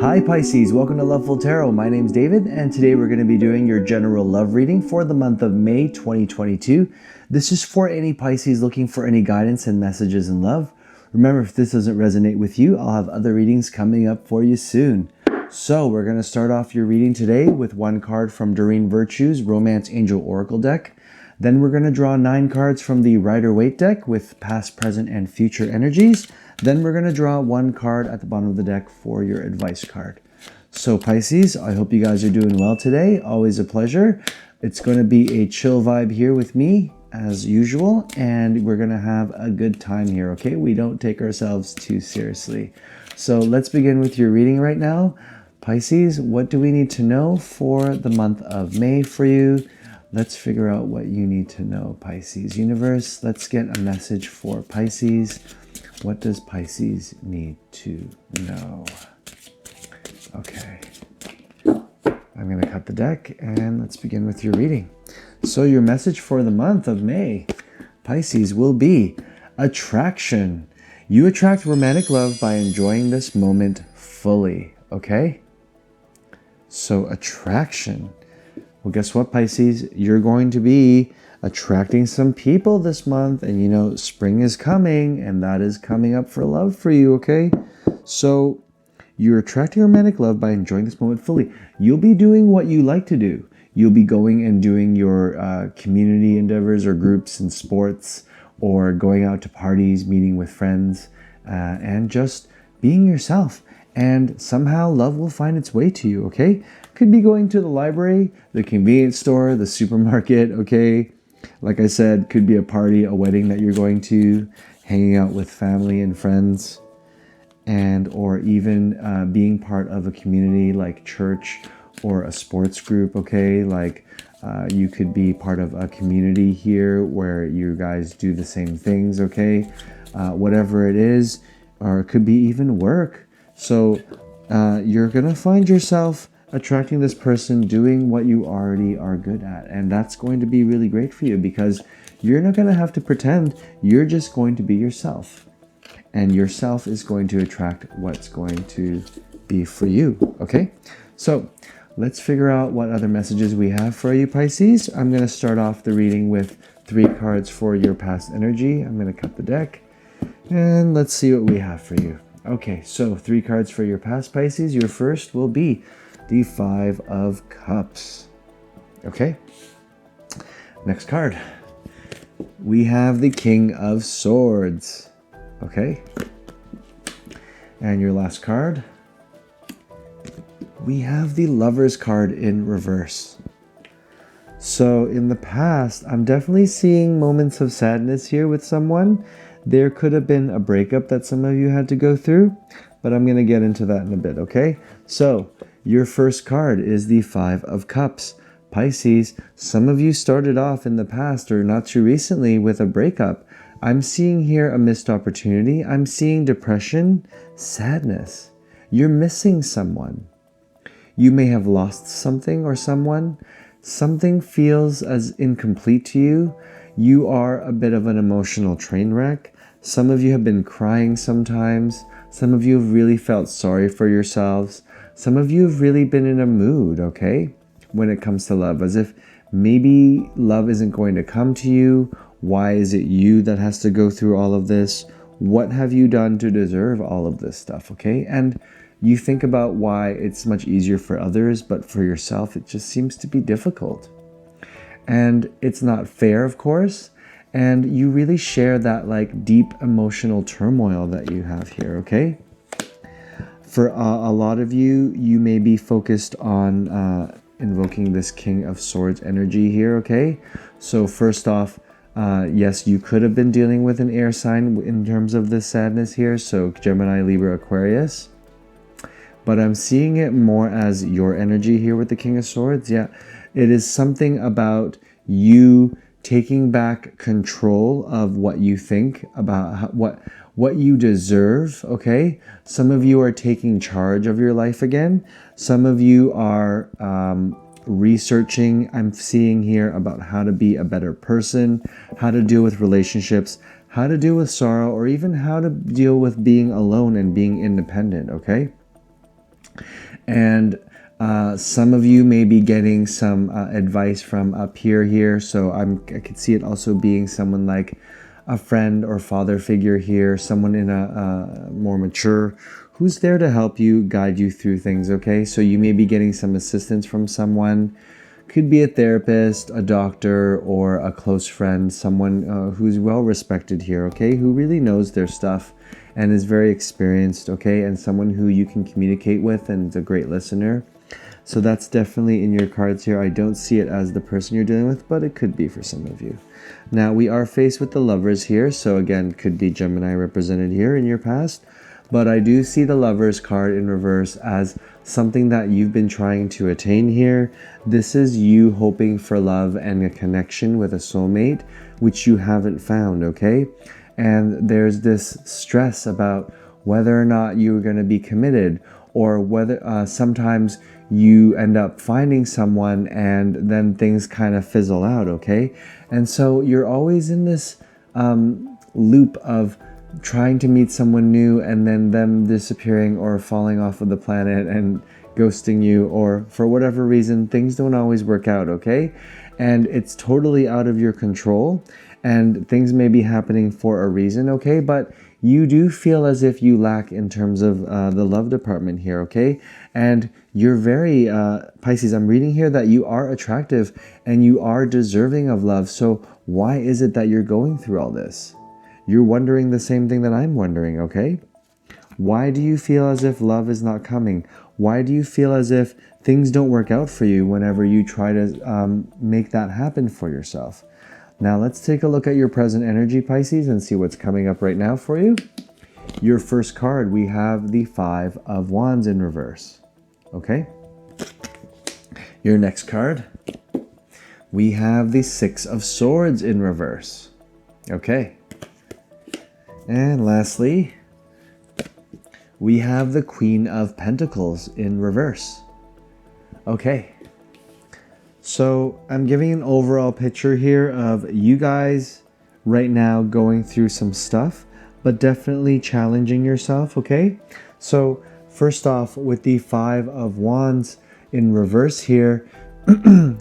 Hi Pisces, welcome to Loveful Tarot. My name's David, and today we're going to be doing your general love reading for the month of May 2022. This is for any Pisces looking for any guidance and messages in love. Remember, if this doesn't resonate with you, I'll have other readings coming up for you soon. So we're going to start off your reading today with one card from Doreen Virtue's Romance Angel Oracle deck. Then we're going to draw 9 cards from the Rider-Waite deck with past, present, and future energies. Then we're going to draw 1 card at the bottom of the deck for your advice card. So Pisces, I hope you guys are doing well today. Always a pleasure. It's going to be a chill vibe here with me as usual, and we're going to have a good time here, okay? We don't take ourselves too seriously. So let's begin with your reading right now. Pisces, what do we need to know for the month of May for you? Let's figure out what you need to know, Pisces. Universe, let's get a message for Pisces. What does Pisces need to know? Okay. I'm going to cut the deck and let's begin with your reading. So your message for the month of May, Pisces, will be attraction. You attract romantic love by enjoying this moment fully, okay? So attraction. Well, guess what, Pisces? You're going to be attracting some people this month, and you know, spring is coming, and that is coming up for love for you, okay? So you're attracting romantic love by enjoying this moment fully. You'll be doing what you like to do. You'll be going and doing your community endeavors or groups and sports, or going out to parties, meeting with friends, and just being yourself. And somehow love will find its way to you, okay? Could be going to the library, the convenience store, the supermarket, okay? Like I said, could be a party, a wedding that you're going to, hanging out with family and friends, and or even being part of a community like church or a sports group, okay? Like you could be part of a community here where you guys do the same things, okay? Whatever it is, or it could be even work. So you're gonna find yourself attracting this person doing what you already are good at, and that's going to be really great for you because you're not going to have to pretend. You're just going to be yourself, and yourself is going to attract what's going to be for you, okay? So let's figure out what other messages we have for you, Pisces. I'm going to start off the reading with 3 cards for your past energy. I'm going to cut the deck and let's see what we have for you. Okay, so 3 cards for your past, Pisces. Your first will be the 5 of Cups. Okay. Next card. We have the King of Swords. Okay. And your last card. We have the Lover's card in reverse. So in the past, I'm definitely seeing moments of sadness here with someone. There could have been a breakup that some of you had to go through, but I'm going to get into that in a bit, okay? So your first card is the 5 of Cups. Pisces, some of you started off in the past or not too recently with a breakup. I'm seeing here a missed opportunity. I'm seeing depression, sadness. You're missing someone. You may have lost something or someone. Something feels as incomplete to you. You are a bit of an emotional train wreck. Some of you have been crying sometimes. Some of you have really felt sorry for yourselves. Some of you have really been in a mood, okay, when it comes to love, as if maybe love isn't going to come to you. Why is it you that has to go through all of this? What have you done to deserve all of this stuff, okay? And you think about why it's much easier for others, but for yourself, it just seems to be difficult. And it's not fair, of course. And you really share that like deep emotional turmoil that you have here, okay? For a lot of you, you may be focused on invoking this King of Swords energy here, okay? So first off, yes, you could have been dealing with an air sign in terms of this sadness here, so Gemini, Libra, Aquarius. But I'm seeing it more as your energy here with the King of Swords. Yeah, it is something about you taking back control of what you think about what you deserve, okay? Some of you are taking charge of your life again. Some of you are researching, I'm seeing here, about how to be a better person, how to deal with relationships, how to deal with sorrow, or even how to deal with being alone and being independent, okay? And some of you may be getting some advice from a peer here. So I could see it also being someone like a friend or father figure here, someone in a more mature who's there to help you, guide you through things, okay? So you may be getting some assistance from someone. Could be a therapist, a doctor, or a close friend, someone who's well respected here, okay? Who really knows their stuff and is very experienced, okay? And someone who you can communicate with and is a great listener. So that's definitely in your cards here. I don't see it as the person you're dealing with, but it could be for some of you. Now, we are faced with the Lovers here. So again, could be Gemini represented here in your past. But I do see the Lovers card in reverse as something that you've been trying to attain here. This is you hoping for love and a connection with a soulmate, which you haven't found, okay? And there's this stress about whether or not you're going to be committed, or whether sometimes you end up finding someone and then things kind of fizzle out, okay? And so you're always in this loop of trying to meet someone new and then them disappearing or falling off of the planet and ghosting you, or for whatever reason, things don't always work out, okay? And it's totally out of your control, and things may be happening for a reason, okay? But you do feel as if you lack in terms of the love department here, okay? And you're very, Pisces, I'm reading here that you are attractive and you are deserving of love. So why is it that you're going through all this? You're wondering the same thing that I'm wondering, okay? Why do you feel as if love is not coming? Why do you feel as if things don't work out for you whenever you try to make that happen for yourself? Now let's take a look at your present energy, Pisces, and see what's coming up right now for you. Your first card, we have the Five of Wands in reverse. Okay. Your next card, we have the Six of Swords in reverse. Okay. And lastly, we have the Queen of Pentacles in reverse. Okay. So I'm giving an overall picture here of you guys right now going through some stuff, but definitely challenging yourself, okay? So first off, with the Five of Wands in reverse here,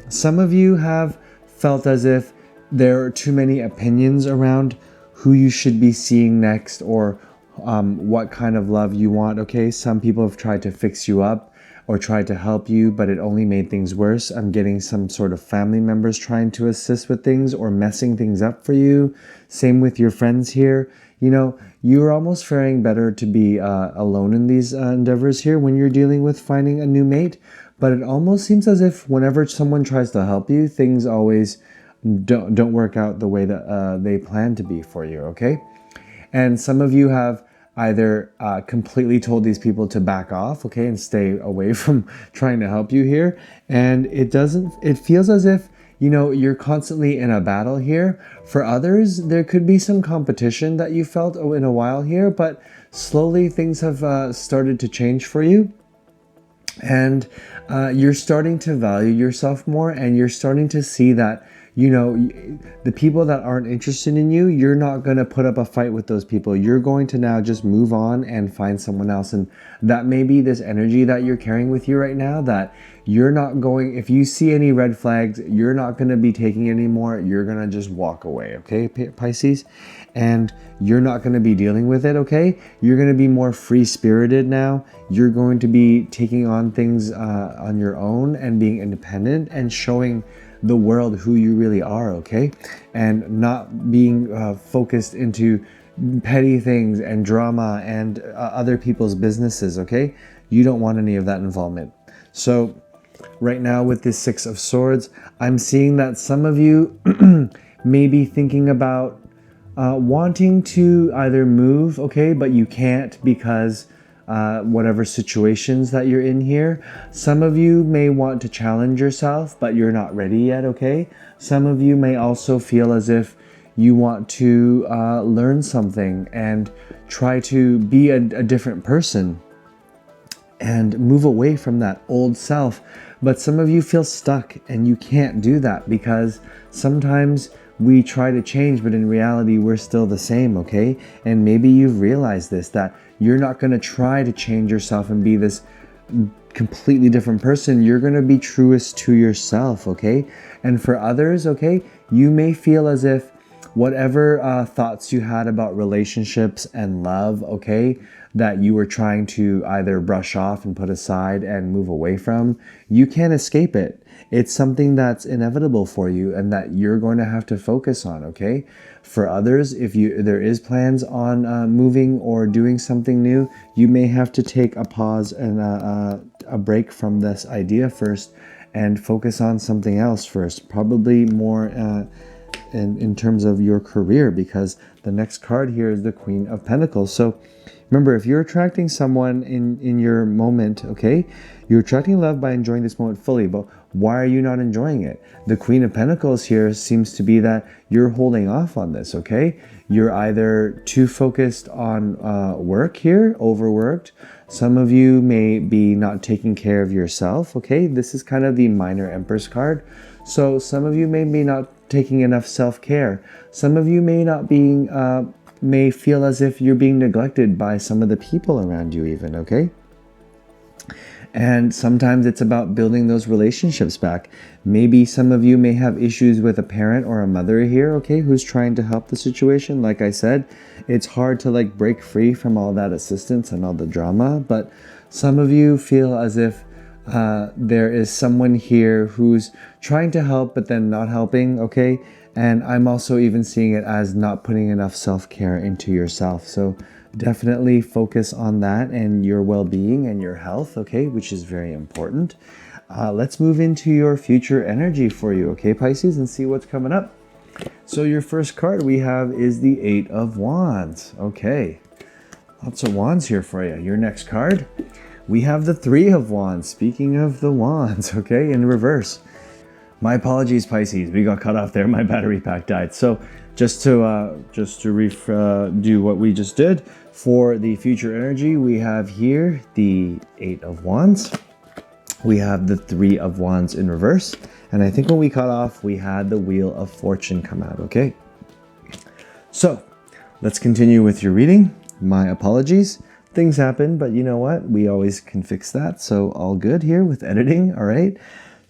some of you have felt as if there are too many opinions around who you should be seeing next, or what kind of love you want, okay? Some people have tried to fix you up or tried to help you, but it only made things worse. I'm getting some sort of family members trying to assist with things or messing things up for you. Same with your friends here. You know, you're almost faring better to be alone in these endeavors here when you're dealing with finding a new mate. But it almost seems as if whenever someone tries to help you, things always don't work out the way that they plan to be for you, okay? And some of you have either completely told these people to back off, okay, and stay away from trying to help you here. And it feels as if, you know, you're constantly in a battle here. For others, there could be some competition that you felt in a while here, but slowly things have started to change for you. And you're starting to value yourself more, and you're starting to see that, you know, the people that aren't interested in you, you're not going to put up a fight with those people. You're going to now just move on and find someone else. And that may be this energy that you're carrying with you right now, that you're not going, if you see any red flags, you're not going to be taking anymore. You're going to just walk away, okay, Pisces? And you're not going to be dealing with it, okay? You're going to be more free-spirited now. You're going to be taking on things on your own and being independent and showing the world who you really are, okay? And not being focused into petty things and drama and other people's businesses, okay? You don't want any of that involvement. So right now with this Six of Swords, I'm seeing that some of you may be thinking about wanting to either move, okay, but you can't because whatever situations that you're in here. Some of you may want to challenge yourself, but you're not ready yet, okay? Some of you may also feel as if you want to learn something and try to be a different person and move away from that old self. But some of you feel stuck and you can't do that because sometimes we try to change, but in reality, we're still the same, okay? And maybe you've realized this, that you're not going to try to change yourself and be this completely different person. You're going to be truest to yourself, okay? And for others, okay, you may feel as if whatever thoughts you had about relationships and love, okay, that you were trying to either brush off and put aside and move away from, you can't escape it. It's something that's inevitable for you and that you're going to have to focus on, okay? For others, if there is plans on moving or doing something new, you may have to take a pause and a break from this idea first and focus on something else first, probably more in terms of your career, because the next card here is the Queen of Pentacles. So remember, if you're attracting someone in your moment, okay, you're attracting love by enjoying this moment fully, but why are you not enjoying it? The Queen of Pentacles here seems to be that you're holding off on this, okay? You're either too focused on work here, overworked. Some of you may be not taking care of yourself, okay? This is kind of the minor Empress card. So some of you may be not taking enough self-care. Some of you may feel as if you're being neglected by some of the people around you even, okay? And sometimes it's about building those relationships back. Maybe some of you may have issues with a parent or a mother here, okay, who's trying to help the situation. Like I said, it's hard to like break free from all that assistance and all the drama, but some of you feel as if there is someone here who's trying to help but then not helping, okay? And I'm also even seeing it as not putting enough self-care into yourself. So definitely focus on that and your well-being and your health, okay, which is very important. Let's move into your future energy for you, okay, Pisces, and see what's coming up. So your first card we have is the Eight of Wands. Okay, lots of wands here for you. Your next card, we have the Three of Wands. Speaking of the wands, okay, in reverse. My apologies, Pisces. We got cut off there. My battery pack died. So just to do what we just did for the future energy, we have here the Eight of Wands. We have the Three of Wands in reverse. And I think when we cut off, we had the Wheel of Fortune come out, okay? So let's continue with your reading. My apologies. Things happen, but you know what? We always can fix that. So all good here with editing, all right?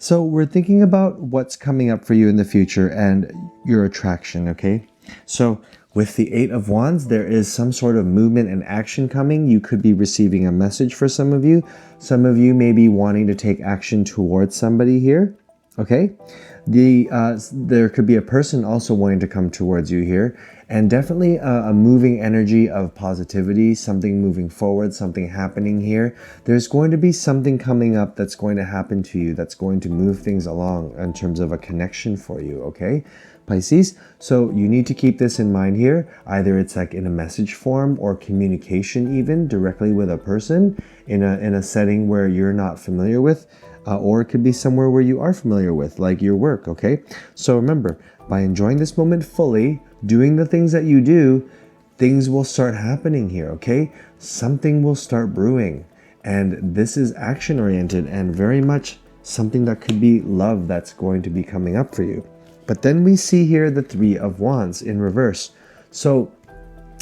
So we're thinking about what's coming up for you in the future and your attraction, okay? So with the Eight of Wands, there is some sort of movement and action coming. You could be receiving a message for some of you. Some of you may be wanting to take action towards somebody here, okay? There could be a person also wanting to come towards you here, and definitely a moving energy of positivity, something moving forward, something happening here. There's going to be something coming up that's going to happen to you that's going to move things along in terms of a connection for you, okay, Pisces? So you need to keep this in mind here. Either it's like in a message form or communication even directly with a person in a setting where you're not familiar with, or it could be somewhere where you are familiar with, like your work, okay? So remember, by enjoying this moment fully, doing the things that you do, things will start happening here, okay? Something will start brewing. And this is action-oriented and very much something that could be love that's going to be coming up for you. But then we see here the Three of Wands in reverse. So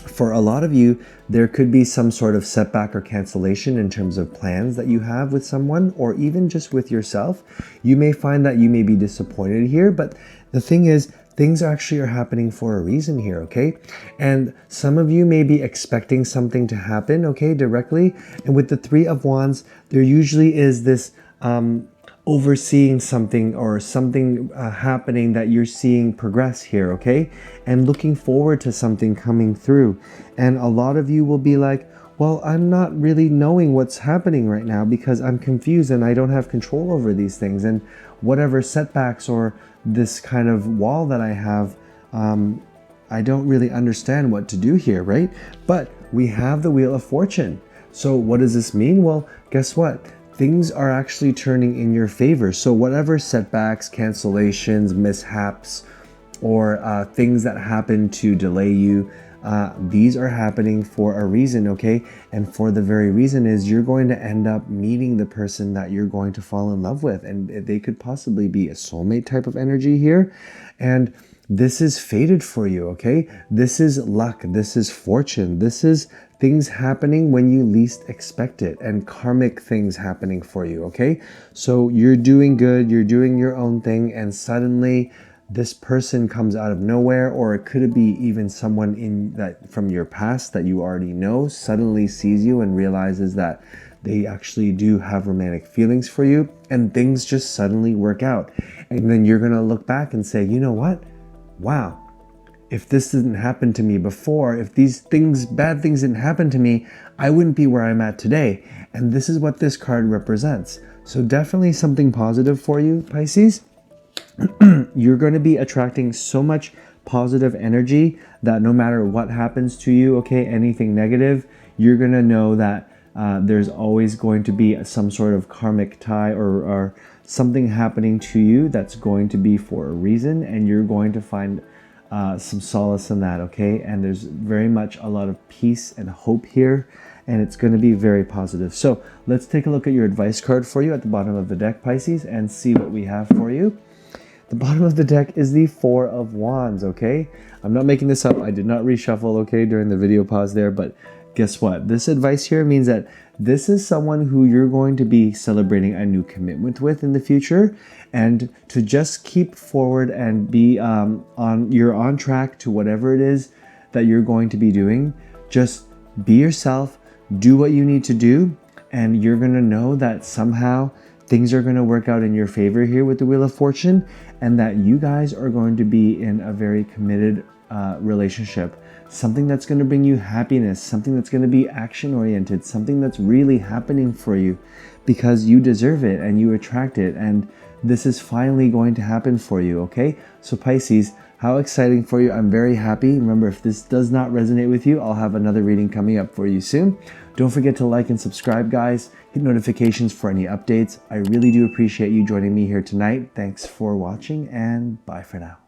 for a lot of you, there could be some sort of setback or cancellation in terms of plans that you have with someone or even just with yourself. You may find that you may be disappointed here, but the thing is, things actually are happening for a reason here, okay? And some of you may be expecting something to happen, okay, directly. And with the Three of Wands, there usually is this overseeing something or something happening that you're seeing progress here, okay? And looking forward to something coming through. And a lot of you will be like, well, I'm not really knowing what's happening right now because I'm confused and I don't have control over these things. And whatever setbacks or this kind of wall that I have, I don't really understand what to do here, right? But we have the Wheel of Fortune. So what does this mean? Well, guess what? Things are actually turning in your favor. So whatever setbacks, cancellations, mishaps, or things that happen to delay you, these are happening for a reason, okay? And for the very reason is you're going to end up meeting the person that you're going to fall in love with. And they could possibly be a soulmate type of energy here. And this is fated for you, okay? This is luck. This is fortune. This is things happening when you least expect it, and karmic things happening for you, okay? So you're doing good, you're doing your own thing, and suddenly this person comes out of nowhere, or it could be even someone in that from your past that you already know suddenly sees you and realizes that they actually do have romantic feelings for you, and things just suddenly work out. And then you're gonna look back and say, you know what? Wow, if this didn't happen to me before, if these things, bad things didn't happen to me, I wouldn't be where I'm at today. And this is what this card represents. So definitely something positive for you, Pisces. You're going to be attracting so much positive energy that no matter what happens to you, okay, anything negative, you're going to know that there's always going to be some sort of karmic tie or something happening to you that's going to be for a reason, and you're going to find some solace in that, okay? And there's very much a lot of peace and hope here, and it's going to be very positive. So let's take a look at your advice card for you at the bottom of the deck, Pisces, and see what we have for you. The bottom of the deck is the Four of Wands, okay? I'm not making this up. I did not reshuffle, okay, during the video pause there, but guess what? This advice here means that this is someone who you're going to be celebrating a new commitment with in the future, and to just keep forward and be you're on track to whatever it is that you're going to be doing. Just be yourself, do what you need to do, and you're going to know that somehow things are going to work out in your favor here with the Wheel of Fortune, and that you guys are going to be in a very committed relationship. Something that's going to bring you happiness, something that's going to be action oriented, something that's really happening for you because you deserve it and you attract it, and this is finally going to happen for you, okay? So Pisces, how exciting for you. I'm very happy. Remember, if this does not resonate with you, I'll have another reading coming up for you soon. Don't forget to like and subscribe, guys. Hit notifications for any updates. I really do appreciate you joining me here tonight. Thanks for watching, and bye for now.